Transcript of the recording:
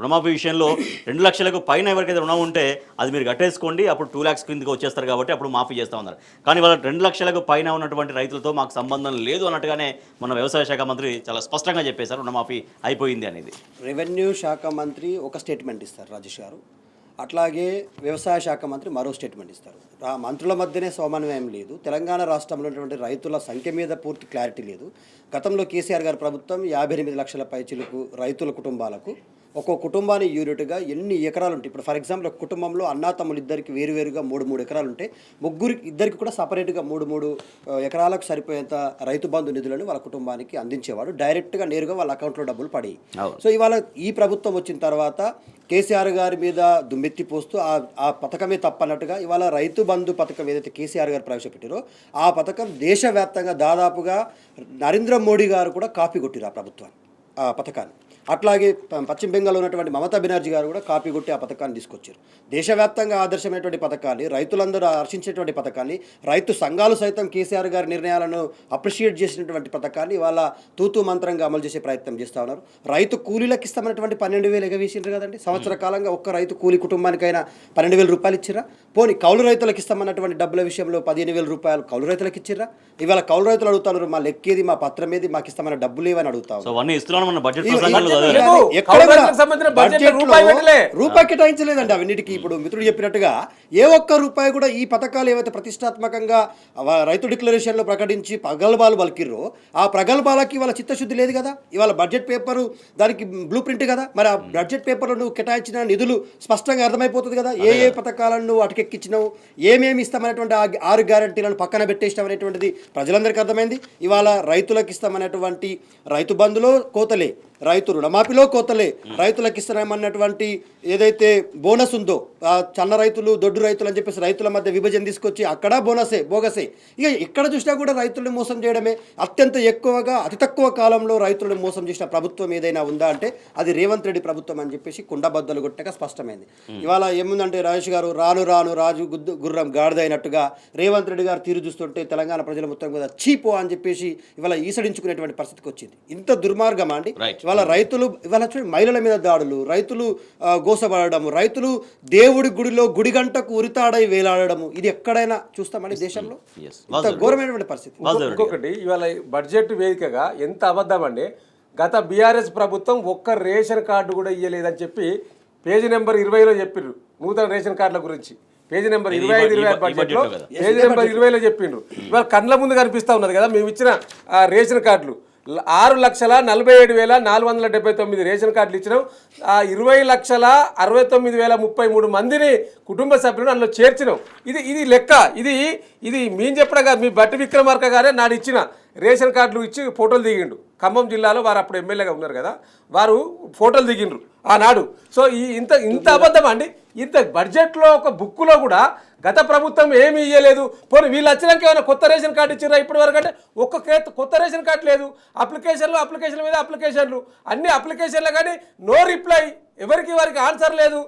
రుణమాఫీ విషయంలో 2 లక్షలకు పైన ఎవరికైతే రుణం ఉంటే అది మీరు కట్టేసుకోండి, అప్పుడు 2 lakhs కిందకి వచ్చేస్తారు కాబట్టి అప్పుడు మాఫీ చేస్తా ఉన్నారు. కానీ వాళ్ళ 2 లక్షలకు పైన ఉన్నటువంటి రైతులతో మాకు సంబంధం లేదు అన్నట్టుగానే మన వ్యవసాయ శాఖ మంత్రి చాలా స్పష్టంగా చెప్పేశారు రుణమాఫీ అయిపోయింది అనేది. రెవెన్యూ శాఖ మంత్రి ఒక స్టేట్మెంట్ ఇస్తారు రాజేష్ గారు, అట్లాగే వ్యవసాయ శాఖ మంత్రి మరో స్టేట్మెంట్ ఇస్తారు. ఆ మంత్రుల మధ్యనే సమన్వయం లేదు. తెలంగాణ రాష్ట్రంలో ఉన్నటువంటి రైతుల సంఖ్య మీద పూర్తి క్లారిటీ లేదు. గతంలో కేసీఆర్ గారి ప్రభుత్వం 58 లక్షల పైచిలకు రైతుల కుటుంబాలకు ఒక్కో కుటుంబాన్ని యూనిట్గా ఎన్ని ఎకరాలు ఉంటాయి. ఇప్పుడు ఫర్ ఎగ్జాంపుల్ ఒక కుటుంబంలో అన్నాతమ్ములు ఇద్దరికి వేరువేరుగా 3 ఎకరాలు ఉంటాయి. ఇద్దరికి కూడా సపరేట్గా 3 ఎకరాలకు సరిపోయేంత రైతు బంధు నిధులను వాళ్ళ కుటుంబానికి అందించేవాడు. డైరెక్ట్గా నేరుగా వాళ్ళ అకౌంట్లో డబ్బులు పడేవి. సో ఇవాళ ఈ ప్రభుత్వం వచ్చిన తర్వాత కేసీఆర్ గారి మీద దుమ్మెత్తి పోస్తూ ఆ పథకమే తప్పన్నట్టుగా ఇవాళ రైతు బంధు పథకం ఏదైతే కేసీఆర్ గారు ప్రవేశపెట్టారో ఆ పథకం దేశవ్యాప్తంగా దాదాపుగా నరేంద్ర మోడీ గారు కూడా కాపీ కొట్టిరు ఆ ప్రభుత్వాన్ని, ఆ పథకాన్ని. అట్లాగే పశ్చిమ బెంగాల్లో ఉన్నటువంటి మమతా బెనర్జీ గారు కూడా కాపీ కొట్టి ఆ పథకాన్ని తీసుకొచ్చారు. దేశవ్యాప్తంగా ఆదర్శమైనటువంటి పథకాన్ని, రైతులందరూ హర్షించేటువంటి పథకాన్ని, రైతు సంఘాలు సైతం కేసీఆర్ గారి నిర్ణయాలను అప్రిషియేట్ చేసినటువంటి పథకాన్ని వాళ్ళ తూతూ మంత్రంగా అమలు చేసే ప్రయత్నం చేస్తూ ఉన్నారు. రైతు కూలీలకు ఇస్తామన్నటువంటి 12,000 ఎగవేసిండ్రు కదండి. సంవత్సర కాలంగా ఒక్క రైతు కూలీ కుటుంబానికైనా 12,000 రూపాయలు ఇచ్చిరా? పోనీ కౌలు రైతులకు ఇస్తామన్నటువంటి డబ్బుల విషయంలో 15,000 రూపాయలు కౌలు రైతులకు ఇచ్చిరా? ఇవాళ కౌలు రైతులు అడుగుతున్నారు, మా లెక్కేది, మా పత్రం ఏది, మాకు ఇస్తామన్న డబ్బులు ఏవని అడుగుతారు. రూపాయి కేటాయించలేదండి అవిన్నిటికీ. ఇప్పుడు మిత్రుడు చెప్పినట్టుగా ఏ ఒక్క రూపాయి కూడా ఈ పథకాలు ఏవైతే ప్రతిష్టాత్మకంగా రైతు డిక్లరేషన్లో ప్రకటించి ప్రగల్భాలు పలికిర్రో ఆ ప్రగల్భాలకి ఇవాళ చిత్తశుద్ధి లేదు కదా. ఇవాళ బడ్జెట్ పేపరు దానికి బ్లూ ప్రింట్ కదా. మరి ఆ బడ్జెట్ పేపర్లో నువ్వు కేటాయించిన నిధులు స్పష్టంగా అర్థమైపోతుంది కదా. ఏ పథకాలను నువ్వు అటకెక్కించినావు, ఏమేమి ఇస్తామనేటువంటి 6 గ్యారంటీలను పక్కన పెట్టేసినావు అనేటువంటిది ప్రజలందరికీ అర్థమైంది. ఇవాళ రైతులకు ఇస్తామనేటువంటి రైతు బంధులో కోతలే, రైతు రుణమాఫీలో కోతలే, రైతులకు ఇస్తామన్నటువంటి ఏదైతే బోనస్ ఉందో చిన్న రైతులు దొడ్డు రైతులు అని చెప్పేసి రైతుల మధ్య విభజన తీసుకొచ్చి అక్కడ బోగసే. ఇక ఇక్కడ చూసినా కూడా రైతులను మోసం చేయడమే. అత్యంత ఎక్కువగా అతి తక్కువ కాలంలో రైతులను మోసం చేసిన ప్రభుత్వం ఏదైనా ఉందా అంటే అది రేవంత్ రెడ్డి ప్రభుత్వం అని చెప్పేసి కుండబద్దలు కొట్టగా స్పష్టమైంది. ఇవాళ ఏముందంటే రాజేష్ గారు రాను రాజు గుర్రం గాడిదైనట్టుగా రేవంత్ రెడ్డి గారు తీరు చూస్తుంటే తెలంగాణ ప్రజల మొత్తం కూడా చీపో అని చెప్పేసి ఇవాళ ఈసడించుకునేటువంటి పరిస్థితికి వచ్చింది. ఇంత దుర్మార్గమా అండి? ఇవాళ రైతులు ఇవాళ మహిళల మీద దాడులు, రైతులు గోసపడము, రైతులు దేవుడి గుడిలో గుడిగంటకు ఉరితాడై వేలాడము, ఇది ఎక్కడైనా చూస్తామని దేశంలో ఇంత ఘోరమైనటువంటి పరిస్థితి. ఇంకొకటి ఇవాళ బడ్జెట్ వేదికగా ఎంత అబద్ధం అండి. గత బీఆర్ఎస్ ప్రభుత్వం ఒక్క రేషన్ కార్డు కూడా ఇయ్యలేదని చెప్పి పేజీ నెంబర్ 20లో చెప్పిర్రు నూతన రేషన్ కార్డుల గురించి. పేజీ నెంబర్ 25 బడ్జెట్లో పేజీ నెంబర్ 20లో చెప్పిండ్రు. ఇవాళ కండ్ల ముందు కనిపిస్తూ ఉన్నది కదా మేము ఇచ్చిన రేషన్ కార్డులు. 6,47,479 రేషన్ కార్డులు ఇచ్చినాం. 20,69,033 మందిని కుటుంబ సభ్యులను అందులో చేర్చినాం. ఇది లెక్క. ఇది మేము చెప్పడం కాదు. మీ బట్టి విక్రమార్క గారే నాడు ఇచ్చిన రేషన్ కార్డులు ఇచ్చి ఫోటోలు దిగిండు. ఖమ్మం జిల్లాలో వారు అప్పుడు ఎమ్మెల్యేగా ఉన్నారు కదా, వారు ఫోటోలు దిగిండ్రు ఆనాడు. సో ఇంత అబద్ధం అండి. ఇంత బడ్జెట్లో ఒక బుక్కులో కూడా గత ప్రభుత్వం ఏమీ ఇవ్వలేదు. పోనీ వీళ్ళు వచ్చినాక ఏమైనా కొత్త రేషన్ కార్డు ఇచ్చారా ఇప్పటి వరకు అంటే ఒక్క కొత్త రేషన్ కార్డు లేదు. అప్లికేషన్ల మీద అప్లికేషన్లు, అన్ని అప్లికేషన్లు కానీ నో రిప్లై, ఎవరికి వారికి ఆన్సర్ లేదు.